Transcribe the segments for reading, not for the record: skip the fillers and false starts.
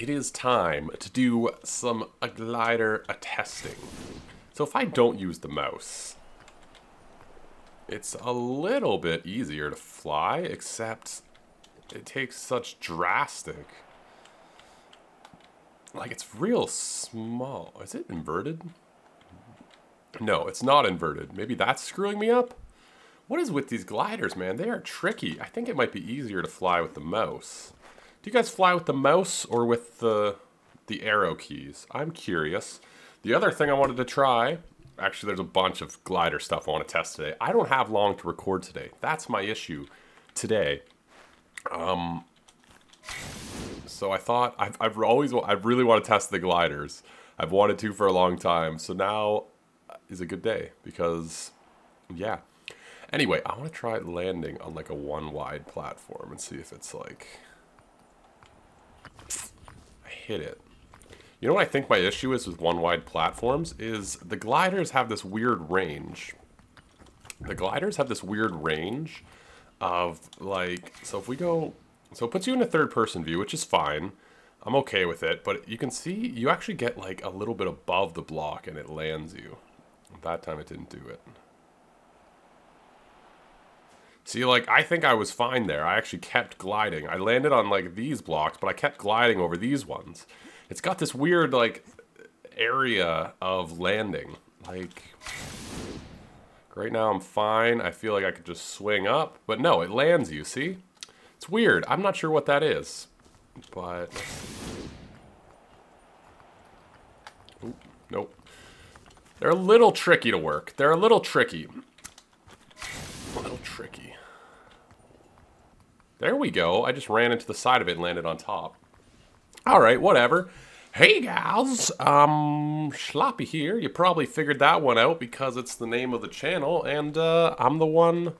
it is time to do some glider testing. So if I don't use the mouse, it's a little bit easier to fly, except it takes such drastic... Like, it's real small. Is it inverted? No, it's not inverted. Maybe that's screwing me up? What is with these gliders, man? They are tricky. I think it might be easier to fly with the mouse. Do you guys fly with the mouse or with the arrow keys? I'm curious. The other thing I wanted to try... Actually, there's a bunch of glider stuff I want to test today. I don't have long to record today. That's my issue today. So I thought I really want to test the gliders. I've wanted to for a long time. So now is a good day because, yeah. Anyway, I want to try landing on like a one wide platform and see if it's like, I hit it. You know what I think my issue is with one wide platforms is the gliders have this weird range. The gliders have this weird range of like, so if we go, so it puts you in a third person view, which is fine. I'm okay with it, but you can see you actually get like a little bit above the block and it lands you. That time it didn't do it. See, like, I think I was fine there. I actually kept gliding. I landed on like these blocks, but I kept gliding over these ones. It's got this weird like area of landing. Like, right now I'm fine. I feel like I could just swing up, but no, it lands you, see? It's weird. I'm not sure what that is, but... Oop, nope. They're a little tricky to work. They're a little tricky. A little tricky. There we go. I just ran into the side of it and landed on top. Alright, whatever. Hey gals, Sloppy here. You probably figured that one out because it's the name of the channel, and I'm the one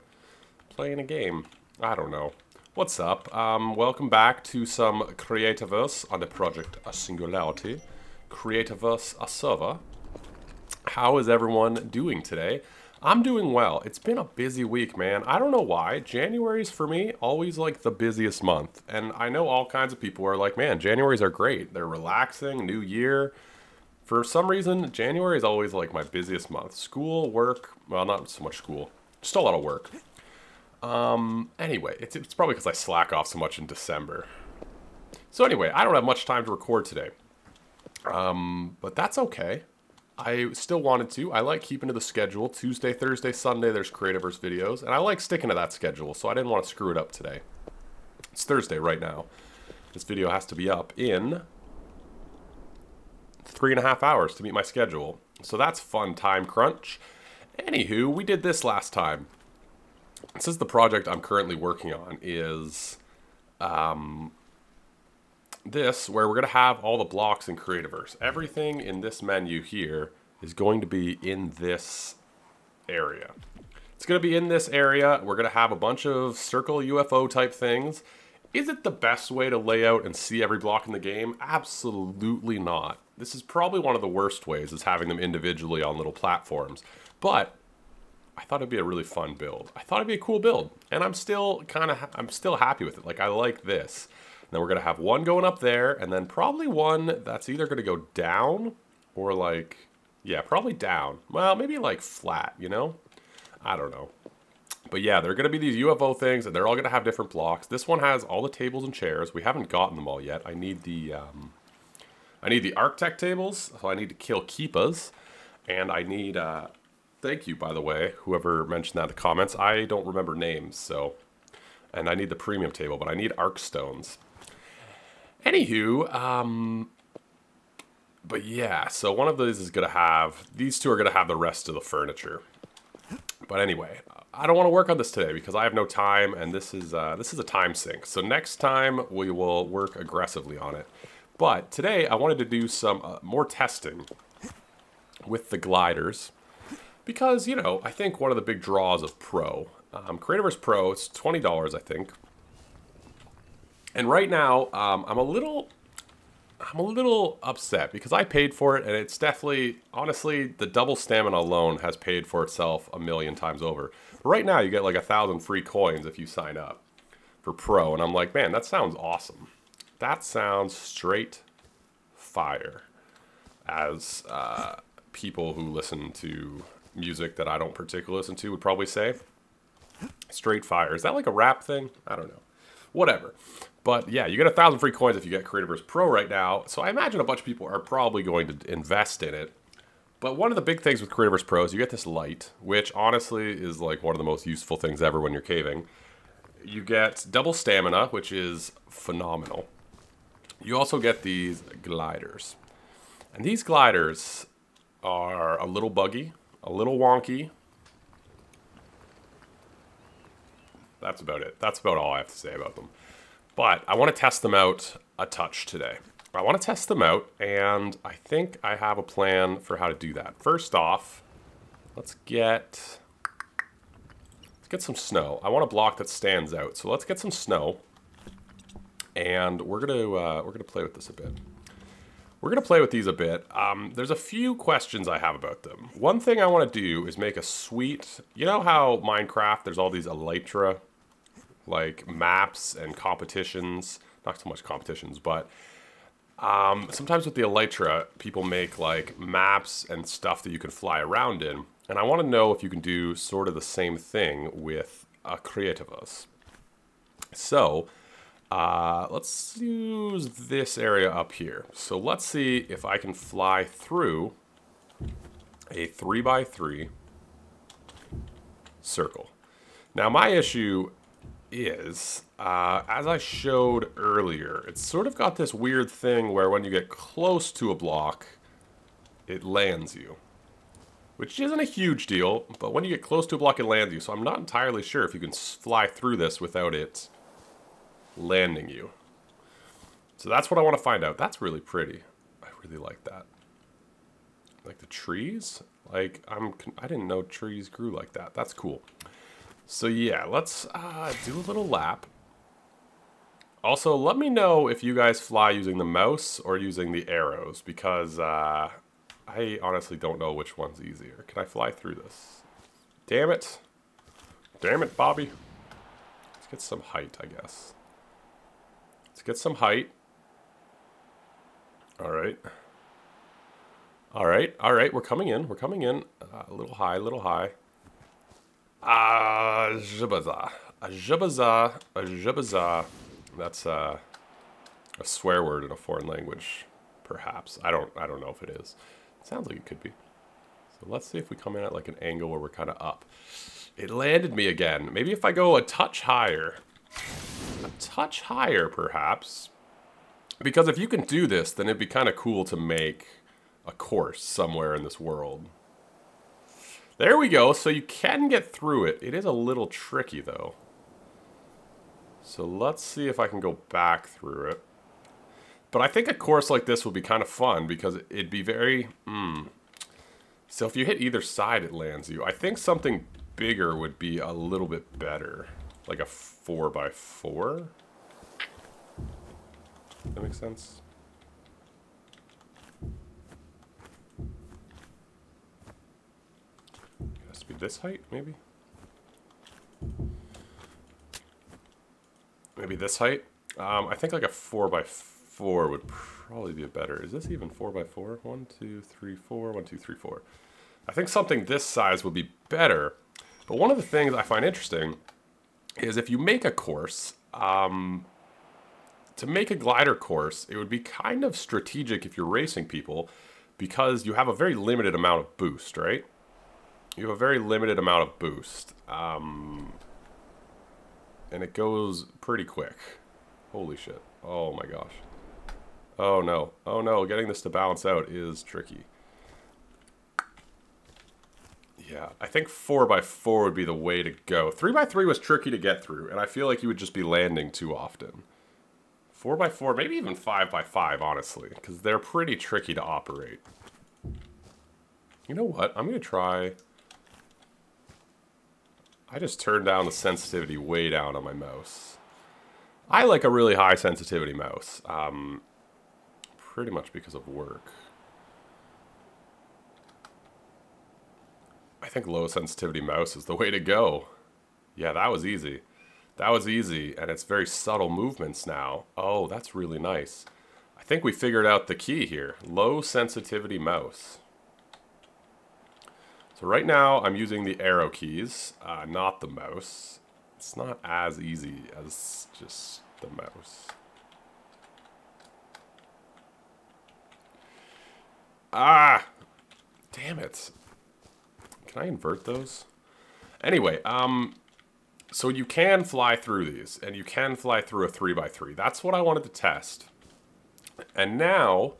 playing a game. I don't know. What's up? Welcome back to some Creativerse on the project Singularity. Creativerse a server. How is everyone doing today? I'm doing well. It's been a busy week, man. I don't know why. January's for me always like the busiest month. And I know all kinds of people are like, man, Januaries are great. They're relaxing, new year. For some reason, January is always like my busiest month. School, work, well, not so much school. Just a lot of work. Anyway, it's probably because I slack off so much in December. So anyway, I don't have much time to record today. But that's okay. I still wanted to. I like keeping to the schedule. Tuesday, Thursday, Sunday, there's Creativerse videos. And I like sticking to that schedule, so I didn't want to screw it up today. It's Thursday right now. This video has to be up in 3.5 hours to meet my schedule. So that's fun time crunch. Anywho, we did this last time. This is the project I'm currently working on is this, where we're going to have all the blocks in Creativerse. Everything in this menu here is going to be in this area. It's going to be in this area. We're going to have a bunch of circle UFO type things. Is it the best way to lay out and see every block in the game? Absolutely not. This is probably one of the worst ways, is having them individually on little platforms. But I thought it'd be a really fun build. I thought it'd be a cool build, and I'm still happy with it. Like, I like this. And then we're gonna have one going up there, and then probably one that's either gonna go down or like, yeah, probably down. Well, maybe like flat, you know? I don't know. But yeah, they're gonna be these UFO things, and they're all gonna have different blocks. This one has all the tables and chairs. We haven't gotten them all yet. I need the Arctech tables, so I need to kill Keepas, and I need thank you, by the way, whoever mentioned that in the comments. I don't remember names, so... And I need the premium table, but I need arc stones. Anywho, but yeah, so one of these is going to have... These two are going to have the rest of the furniture. But anyway, I don't want to work on this today because I have no time, and this is a time sink. So next time, we will work aggressively on it. But today, I wanted to do some more testing with the gliders. Because, you know, I think one of the big draws of Pro, Creativerse Pro, it's $20, I think. And right now, I'm a little upset because I paid for it, and it's definitely, honestly, the double stamina alone has paid for itself a million times over. But right now, you get like 1,000 free coins if you sign up for Pro, and I'm like, man, that sounds awesome. That sounds straight fire, as people who listen to music that I don't particularly listen to would probably say. Straight fire. Is that like a rap thing? I don't know. Whatever. But yeah, you get 1,000 free coins if you get Creativerse Pro right now. So I imagine a bunch of people are probably going to invest in it. But one of the big things with Creativerse Pro is you get this light, which honestly is like one of the most useful things ever when you're caving. You get double stamina, which is phenomenal. You also get these gliders. And these gliders are a little buggy, a little wonky. That's about it. That's about all I have to say about them. But I want to test them out a touch today. I want to test them out, and I think I have a plan for how to do that. First off, let's get some snow. I want a block that stands out, so let's get some snow, and we're gonna play with this a bit. We're gonna play with these a bit. There's a few questions I have about them. One thing I want to do is make a sweet. You know how Minecraft? There's all these elytra, like maps and competitions. Not so much competitions, but sometimes with the elytra, people make like maps and stuff that you can fly around in. And I want to know if you can do sort of the same thing with a Creativerse. So let's use this area up here. So let's see if I can fly through a 3x3 circle. Now my issue is, as I showed earlier, it's sort of got this weird thing where when you get close to a block, it lands you. Which isn't a huge deal, but when you get close to a block, it lands you. So I'm not entirely sure if you can fly through this without it landing you. So that's what I want to find out. That's really pretty. I really like that. Like the trees? Like, I didn't know trees grew like that. That's cool. So yeah, let's do a little lap. Also, let me know if you guys fly using the mouse or using the arrows, because I honestly don't know which one's easier. Can I fly through this? Damn it. Damn it, Bobby. Let's get some height, I guess. Let's get some height. Alright. Alright, alright, we're coming in. We're coming in. A little high, a little high. Ajabaza. Ajabaza. Ajabaza. That's a swear word in a foreign language, perhaps. I don't know if it is. It sounds like it could be. So let's see if we come in at like an angle where we're kind of up. It landed me again. Maybe if I go a touch higher. A touch higher, perhaps. Because if you can do this, then it'd be kind of cool to make a course somewhere in this world. There we go. So you can get through it. It is a little tricky, though. So let's see if I can go back through it. But I think a course like this would be kind of fun because it'd be very... So if you hit either side, it lands you. I think something bigger would be a little bit better. Like a 4x4. That makes sense? It has to be this height, maybe? Maybe this height? I think like a 4x4 would probably be better. Is this even 4x4? 1, 2, 3, 4. 1, 2, 3, 4. I think something this size would be better. But one of the things I find interesting is if you make a course, to make a glider course, it would be kind of strategic if you're racing people because you have a very limited amount of boost, right? You have a very limited amount of boost. And it goes pretty quick. Holy shit. Oh my gosh. Oh no. Oh no. Getting this to balance out is tricky. Yeah, I think 4x4 would be the way to go. 3x3 was tricky to get through, and I feel like you would just be landing too often. 4x4, maybe even 5x5, honestly, because they're pretty tricky to operate. You know what? I'm going to try... I just turned down the sensitivity way down on my mouse. I like a really high sensitivity mouse, pretty much because of work. I think low sensitivity mouse is the way to go. Yeah, that was easy. That was easy, and it's very subtle movements now. Oh, that's really nice. I think we figured out the key here. Low sensitivity mouse. So right now I'm using the arrow keys, not the mouse. It's not as easy as just the mouse. Ah! Damn it. Can I invert those? Anyway, so you can fly through these, and you can fly through a 3x3. That's what I wanted to test. And now,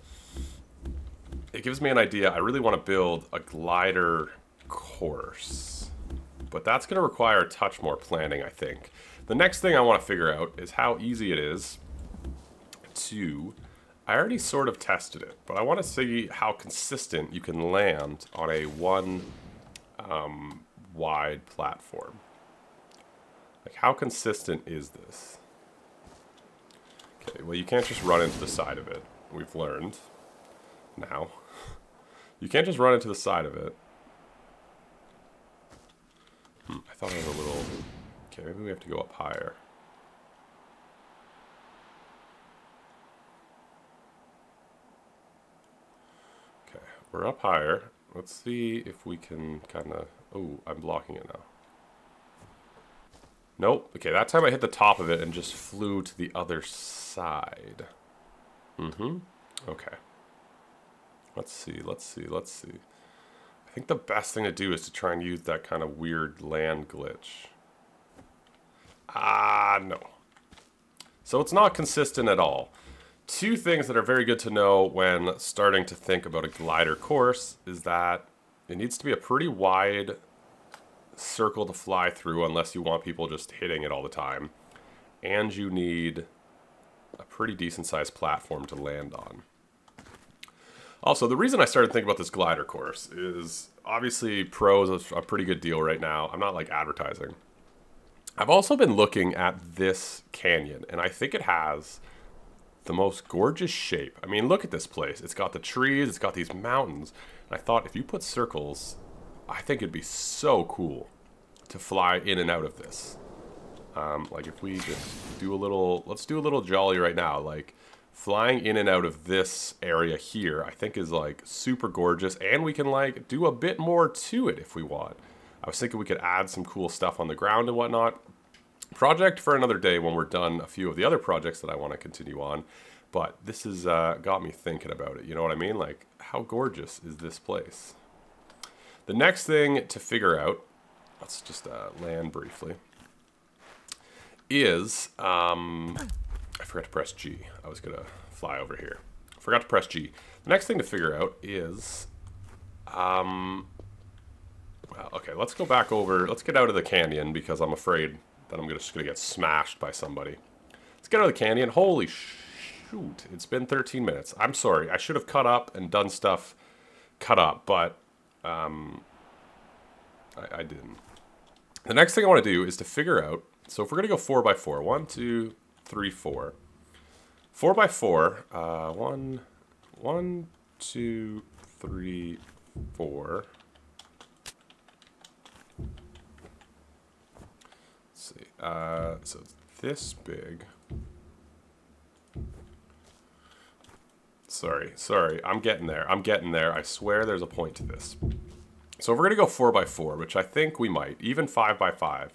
it gives me an idea. I really want to build a glider course. But that's going to require a touch more planning, I think. The next thing I want to figure out is how easy it is to... I already sort of tested it, but I want to see how consistent you can land on a one wide platform. Like, how consistent is this? Okay, well, you can't just run into the side of it. We've learned now. You can't just run into the side of it. I thought I was a little... Okay, maybe we have to go up higher. Okay, we're up higher. Let's see if we can kind of... Oh, I'm blocking it now. Nope. Okay, that time I hit the top of it and just flew to the other side. Okay. Let's see. I think the best thing to do is to try and use that kind of weird land glitch. No. So it's not consistent at all. Two things that are very good to know when starting to think about a glider course is that it needs to be a pretty wide circle to fly through unless you want people just hitting it all the time. And you need a pretty decent sized platform to land on. Also, the reason I started thinking about this glider course is obviously Pro is a pretty good deal right now. I'm not like advertising. I've also been looking at this canyon, and I think it has the most gorgeous shape. I mean, look at this place. It's got the trees, it's got these mountains. And I thought if you put circles, I think it'd be so cool to fly in and out of this. Like if we just do a little, let's do a little jolly right now. Like flying in and out of this area here, I think is like super gorgeous. And we can like do a bit more to it if we want. I was thinking we could add some cool stuff on the ground and whatnot. Project for another day when we're done a few of the other projects that I want to continue on. But this has got me thinking about it. You know what I mean? Like, how gorgeous is this place? The next thing to figure out, let's just land briefly, is, I forgot to press G. I was going to fly over here. Forgot to press G. The next thing to figure out is, well, okay, let's go back over, let's get out of the canyon because I'm afraid that I'm just going to get smashed by somebody. Let's get out of the canyon. Holy shoot, it's been 13 minutes. I'm sorry, I should have cut up and done stuff cut up, but I didn't. The next thing I want to do is to figure out, so if we're going to go 4x4, 1, 2, 3, 4. 4x4, 1, 2, 3, 4. Let's see, so it's this big. Sorry, I'm getting there. I swear there's a point to this. So if we're going to go 4x4, which I think we might, even 5x5.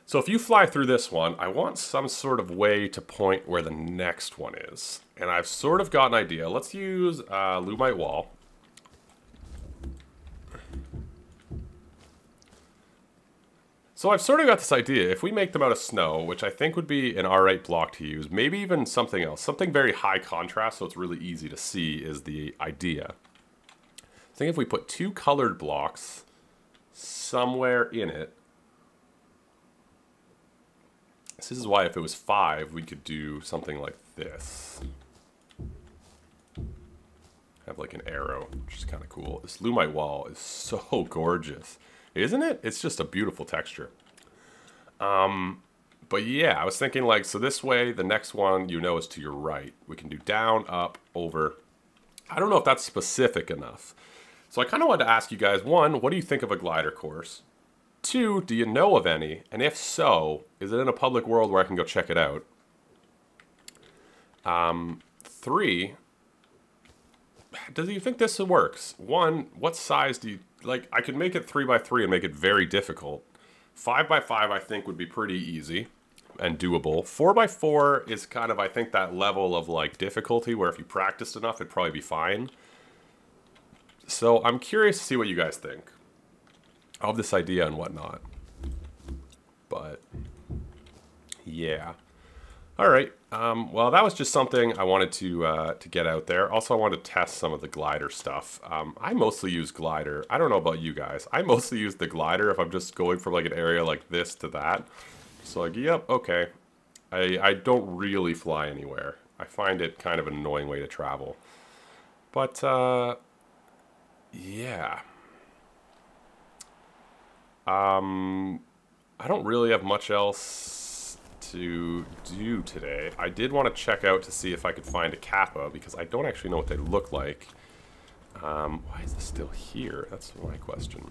So if you fly through this one, I want some sort of way to point where the next one is. And I've sort of got an idea. Let's use Lumite Wall. So I've sort of got this idea. If we make them out of snow, which I think would be an alright block to use, maybe even something else. Something very high contrast so it's really easy to see is the idea. I think if we put 2 colored blocks somewhere in it, this is why if it was 5, we could do something like this. Have like an arrow, which is kind of cool. This Lumite Wall is so gorgeous, isn't it? It's just a beautiful texture. But yeah, I was thinking like, so this way, the next one, you know, is to your right. We can do down, up, over. I don't know if that's specific enough. So I kind of wanted to ask you guys, 1, what do you think of a glider course? 2, do you know of any? And if so, is it in a public world where I can go check it out? 3, does you think this works? 1, what size do you... Like, I could make it 3 by 3 and make it very difficult. 5 by 5 I think would be pretty easy and doable. 4 by 4 is kind of, I think, that level of, like, difficulty where if you practiced enough, it'd probably be fine. So I'm curious to see what you guys think of this idea and whatnot. But, yeah. All right. Well, that was just something I wanted to get out there. Also, I wanted to test some of the glider stuff. I mostly use glider. I don't know about you guys. I mostly use the glider if I'm just going from like an area like this to that. So like, yep, okay. I don't really fly anywhere. I find it kind of an annoying way to travel. But, yeah. I don't really have much else to do today. I did want to check out to see if I could find a kappa because I don't actually know what they look like. Why is this still here? That's my question.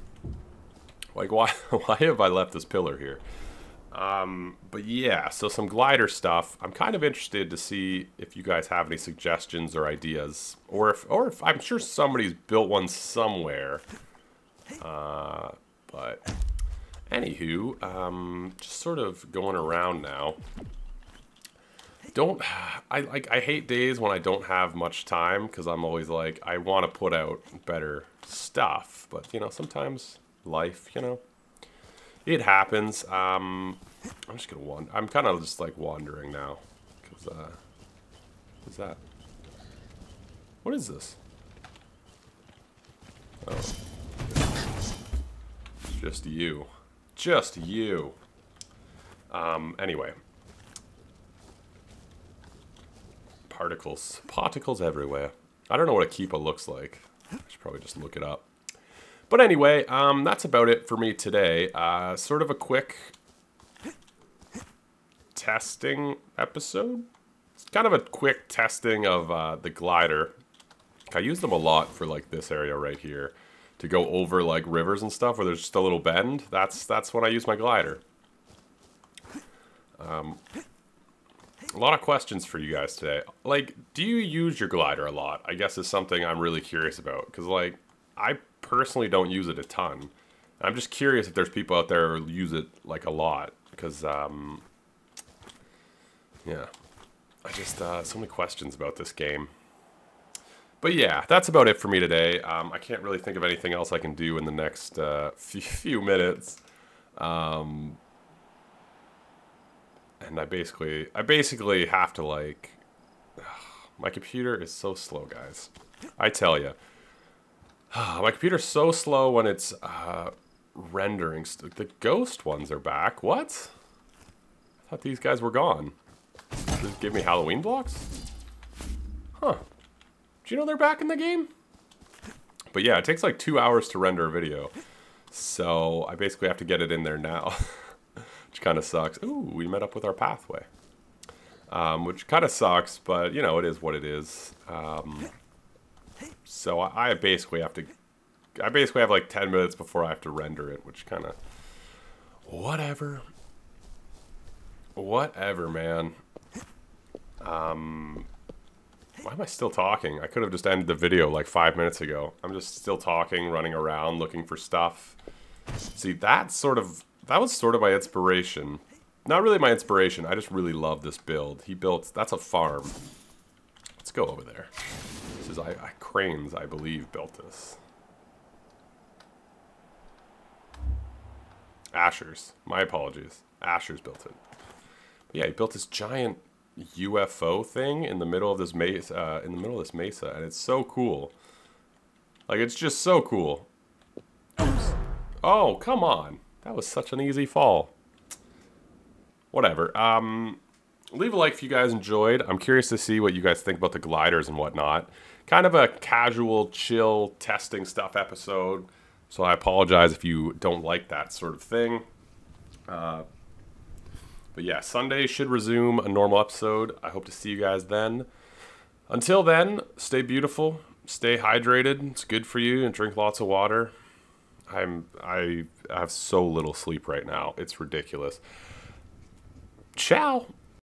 Like, why have I left this pillar here? But yeah, so some glider stuff. I'm kind of interested to see if you guys have any suggestions or ideas, or if I'm sure somebody's built one somewhere. But anywho, just sort of going around now. I hate days when I don't have much time because I'm always like, I want to put out better stuff, but you know, sometimes life, you know, it happens. I'm just gonna wander. I'm kind of just like wandering now because what is that? What is this? Oh, it's just you. Just you. Anyway. Particles everywhere. I don't know what a Keepa looks like. I should probably just look it up. But anyway, that's about it for me today. Sort of a quick testing episode. It's kind of a quick testing of the glider. I use them a lot for like this area right here. To go over like rivers and stuff where there's just a little bend. That's when I use my glider. A lot of questions for you guys today. Like, do you use your glider a lot? I guess is something I'm really curious about. Because, like, I personally don't use it a ton. I'm just curious if there's people out there who use it, like, a lot. Because, yeah. I just, so many questions about this game. But yeah, that's about it for me today. I can't really think of anything else I can do in the next few minutes. And I basically have to like, my computer is so slow, guys. I tell you, my computer's so slow when it's rendering. The ghost ones are back. What? I thought these guys were gone. Just give me Halloween blocks? Huh. Do you know they're back in the game? But yeah, it takes like 2 hours to render a video. So I basically have to get it in there now. Which kind of sucks. Ooh, we met up with our pathway. Which kind of sucks, but, you know, it is what it is. So I basically have to... I basically have like 10 minutes before I have to render it, which kind of... Whatever. Whatever, man. Why am I still talking? I could have just ended the video like 5 minutes ago. I'm just still talking, running around, looking for stuff. See, that was sort of my inspiration. Not really my inspiration, I just really love this build. He built, that's a farm. Let's go over there. This is, Cranes, I believe, built this. Asher's, my apologies. Asher's built it. But yeah, he built this giant UFO thing in the middle of this mesa, and it's so cool. Like, it's just so cool. Oops. Oh, come on. That was such an easy fall. Whatever. Leave a like if you guys enjoyed. I'm curious to see what you guys think about the gliders and whatnot. Kind of a casual, chill, testing stuff episode. So I apologize if you don't like that sort of thing. But yeah, Sunday should resume a normal episode. I hope to see you guys then. Until then, stay beautiful, stay hydrated. It's good for you, and drink lots of water. I have so little sleep right now. It's ridiculous. Ciao.